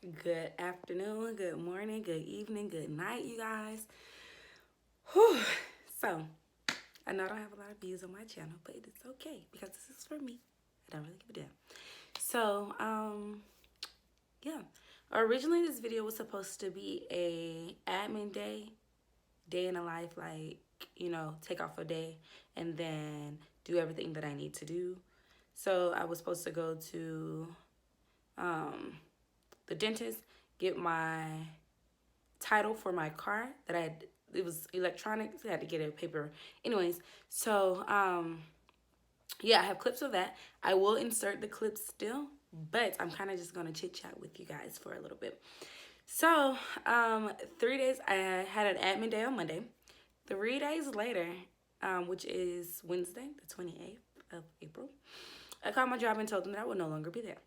Good afternoon, good morning, good evening, good night, you guys. Whew. So, I know I don't have a lot of views on my channel, but it's okay because this is for me. I don't really give a damn. So, yeah. Originally, this video was supposed to be a admin day in a life, like, take off a day and then do everything that I need to do. So, I was supposed to go to um, the dentist, get my title for my car that I had. It was electronic, so I had to get a paper. Anyways, so yeah, I have clips of that. I will insert the clips still, but I'm kind of just gonna chit chat with you guys for a little bit. So 3 days. I had an admin day on Monday. 3 days later, which is Wednesday, the 28th of April, I called my job and told them that I would no longer be there.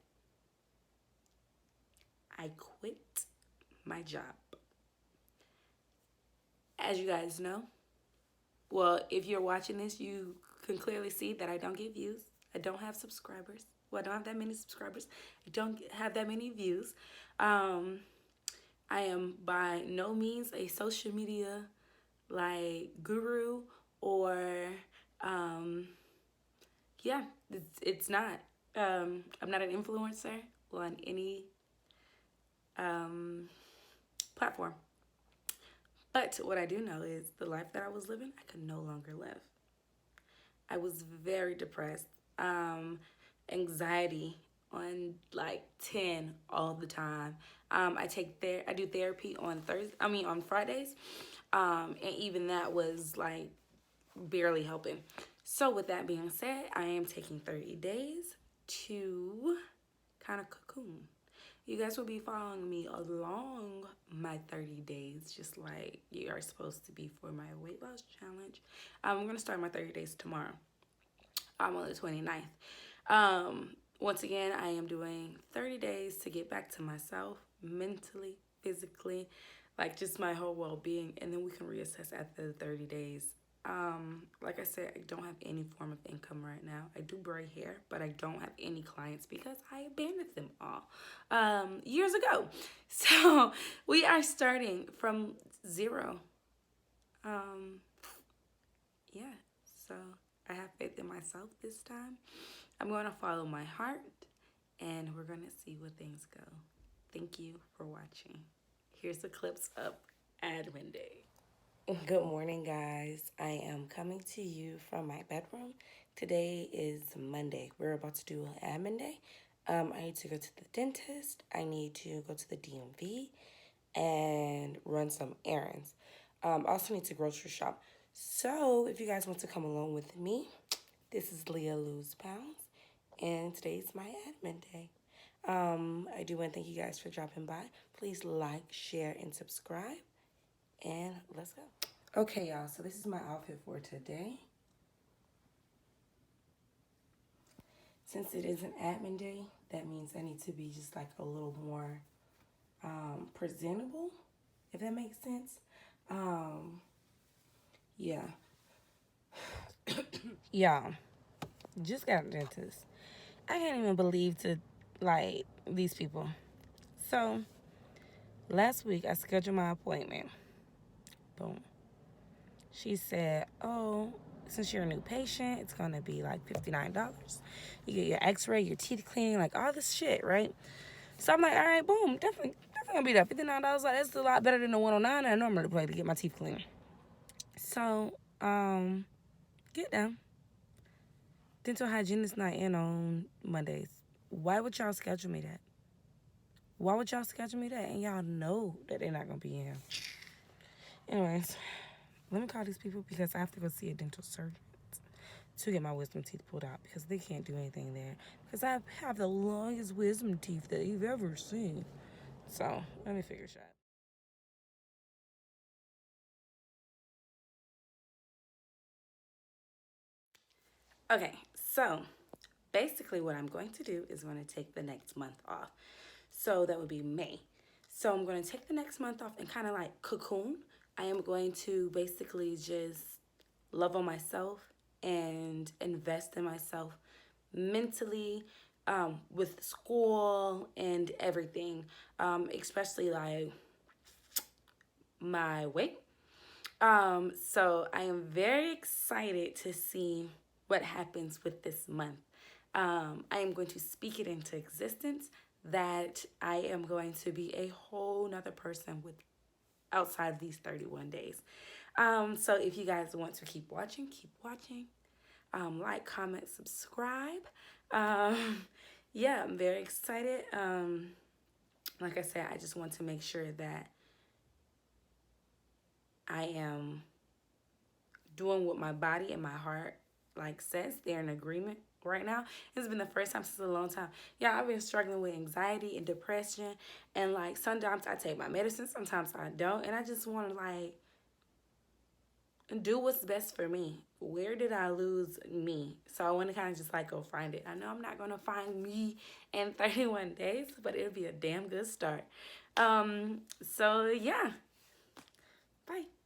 I quit my job. As you guys know, well, if you're watching this, you can clearly see that I don't get views. I don't have subscribers. Well, I don't have that many subscribers. I don't have that many views. Um, I am by no means a social media like guru or yeah, it's not. I'm not an influencer on any um, platform. But what I do know is the life that I was living, I could no longer live. I was very depressed. Anxiety on like 10 all the time. I do therapy on on Fridays. And even that was like barely helping. So with that being said, I am taking 30 days to kind of cocoon. You guys will be following me along my 30 days, just like you are supposed to be for my weight loss challenge. I'm going to start my 30 days tomorrow. I'm on the 29th. Once again, I am doing 30 days to get back to myself mentally, physically, like just my whole well being, and then we can reassess after the 30 days. Like I said, I don't have any form of income right now. I do braid hair, but I don't have any clients because I abandoned them all years ago. So we are starting from zero. Um, yeah, so I have faith in myself this time. I'm going to follow my heart and we're going to see where things go. Thank you for watching. Here's the clips of Admin Day. Good morning, guys. I am coming to you from my bedroom. Today is Monday. We're about to do an admin day. I need to go to the dentist. I need to go to the DMV and run some errands. I also need to grocery shop. So if you guys want to come along with me, this is Leah Lose Pounds, and today's my admin day. I do want to thank you guys for dropping by. Please like, share, and subscribe. And let's go. Okay, y'all, so this is my outfit for today. Since it is an admin day, that means I need to be just like a little more presentable, if that makes sense. Yeah. Y'all, just got a dentist. I can't even believe like, these people. So, last week I scheduled my appointment. Boom. She said, oh, since you're a new patient, it's going to be like $59. You get your x-ray, your teeth cleaning, like all this shit, right? So I'm like, all right, boom, definitely going to be that. $59, like, that's a lot better than the 109 I normally pay to get my teeth cleaned. So, get them. Dental hygienist not in on Mondays. Why would y'all schedule me that? Why would y'all schedule me that? And y'all know that they're not going to be in. Anyways, let me call these people because I have to go see a dental surgeon to get my wisdom teeth pulled out because they can't do anything there. Because I have the longest wisdom teeth that you've ever seen. So, let me figure it out. Okay, so basically what I'm going to do is I'm going to take the next month off. So that would be May. So I'm going to take the next month off and kind of like cocoon. I am going to basically just love on myself and invest in myself mentally, with school and everything, especially like my weight. So I am very excited to see what happens with this month. I am going to speak it into existence that I am going to be a whole nother person with outside of these 31 days. So if you guys want to keep watching, keep watching. Like, comment, subscribe. Yeah, I'm very excited. Like I said, I just want to make sure that I am doing what my body and my heart like says. They're in agreement right now. It's been the first time since a long time. Yeah, I've been struggling with anxiety and depression, and like sometimes I take my medicine, sometimes I don't, and I just want to like do what's best for me. Where did I lose me? So I want to kind of just like go find it. I know I'm not going to find me in 31 days, but it'll be a damn good start. So yeah. Bye.